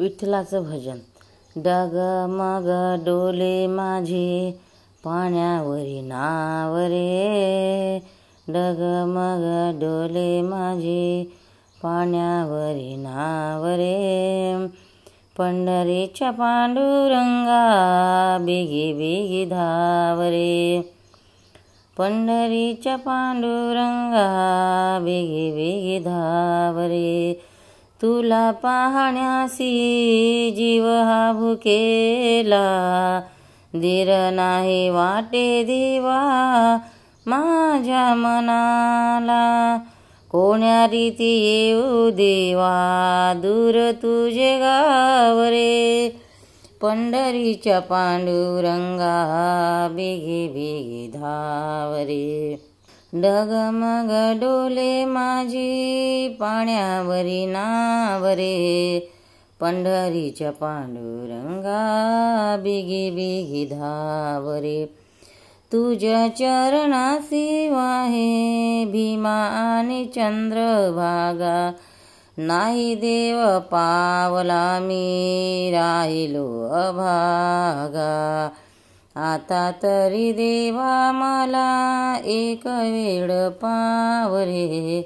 विठ्ठलाचं भजन. डगमग डोले माझे पाण्यावरी नाव रे, डगमग डोले माझे पाण्यावरी नाव रे. पंढरीच्या पांडुरंगा बेगी बेगी धाव रे, पंढरीच्या पांडुरंगा बेगी बेगी धाव रे. तुला पाहण्यासी जीव हा भुकेला, धीर नाही वाटे देवा माझ्या मनाला. कोण्या रीती येऊ देवा दूर तुझे गाव रे, पंढरीच्या पांडुरंगा बेगी बेगी धाव रे. डगमग डोले माझी पाण्यावरी नाव रे, पंढरीच्या पांडुरंगा बेगी बेगी धाव रे. तुझ्या चरणासी वाहे भीमा आणि चंद्रभागा, नाही देव पावला मी राहिलो अभागा. आता तरी देवा मला एक वेळ पाव रे,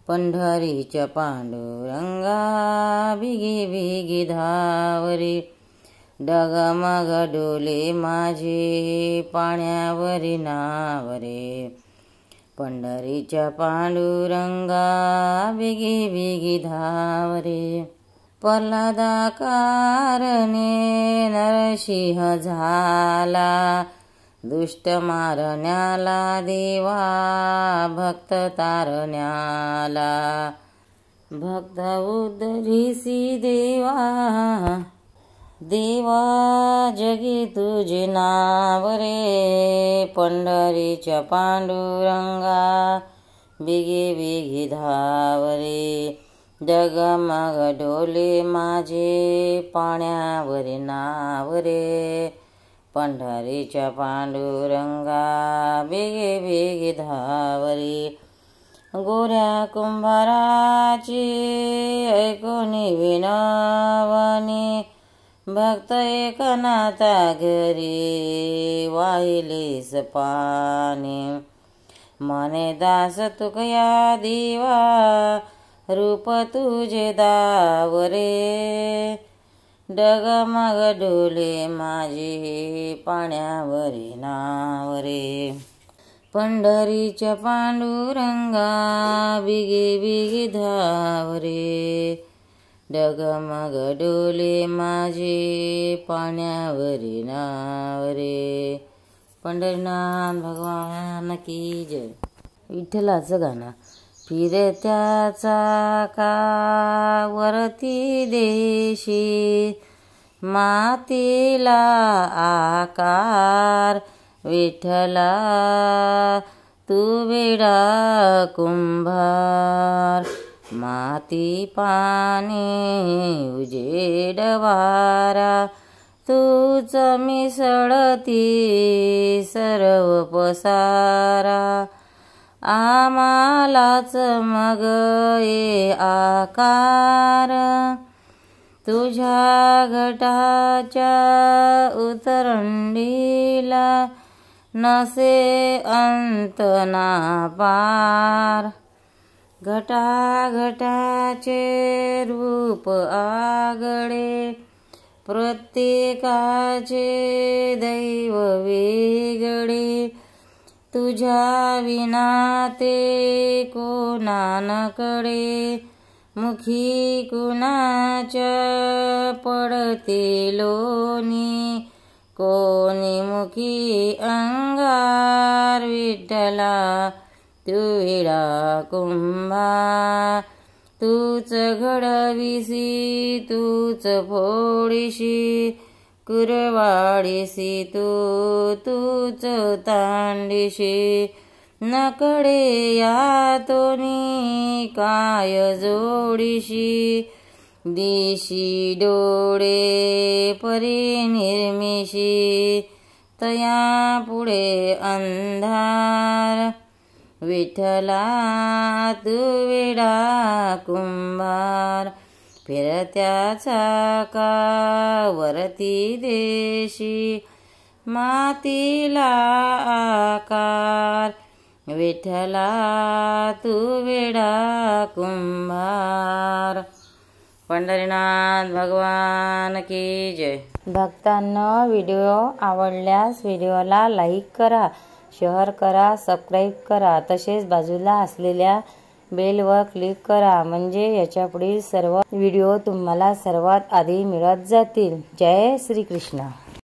पंढरीच्या पांडुरंगा बेगी बेगी धाव रे. डगमग डोले माझे पाण्यावरी नाव रे, पंढरीच्या पांडुरंगा बेगी बेगी धाव रे. प्रल्हादाकारणे नरसिंह झाला, दुष्ट मारण्याला देवा भक्त तारण्याला. भक्त उद्धरिसी देवा, देवा जगी तुझे नाव रे, पंढरीच्या पांडुरंगा बेगी बेगी धाव रे. डगमग डोले माझे पाण्यावरी नाव रे, पंढरीच्या पांडुरंगा बेगी बेगी धाव रे. गोऱ्या कुंभाराची ऐकोनी विनवणी, भक्त एकनाथा घरी वाहिलेस पाणी. मने दास तुकया देवा रूप तुझे दाव रे, डगमग डोले माझे पाण्यावरी नाव रे, पंढरीच्या पांडुरंगा बेगी बेगी धाव रे. डगमग डोले माझे पाण्यावरी नाव रे. पंढरीनाथ भगवान की जय. विठ्ठलाचं गाणं. फिरत्या चाका वरती देशी, मातीला आकार विठ्ठला तू वेडा कुंभार. माती पाणी उजेड वारा, तूच मिसळती सर्व पसारा. आम्हालाच मग ये आकार, तुझ्या घटाच्या उतरंडीला नसे अंत ना पार. घटाघटाचे रूप आगळे, प्रत्येकाचे दैव वेगळे. तुझ्या विना ते कोणानकडे, मुखी कुणाच्या पडते लोणी. कोणी मुखी अंगार विठ्ठला तू वेडा कुंभार. तूच घडविसी तूच फोडीशी, कुरवाडीसी तूच तांडीशी. नकडे यातोनी काय जोडीशी, दिशी डोळे परिनिर्मिशी. तया पुढे अंधार विठ्ठला तू वेडा कुंभार. फिरत्या चाकावरती देशी मातीला आकार, विठ्ठला तू वेडा कुंभार। पंढरीनाथ भगवान की जय। भक्तांनो, व्हिडिओ आवडल्यास व्हिडिओला लाईक करा, शेअर करा, सबस्क्राईब करा, तसेच बाजूला असलेल्या बेलवर क्लिक करा, म्हणजे याच्या पुढील सर्व व्हिडिओ तुम्हाला सर्वात आधी मिळत जातील। जय श्री कृष्ण।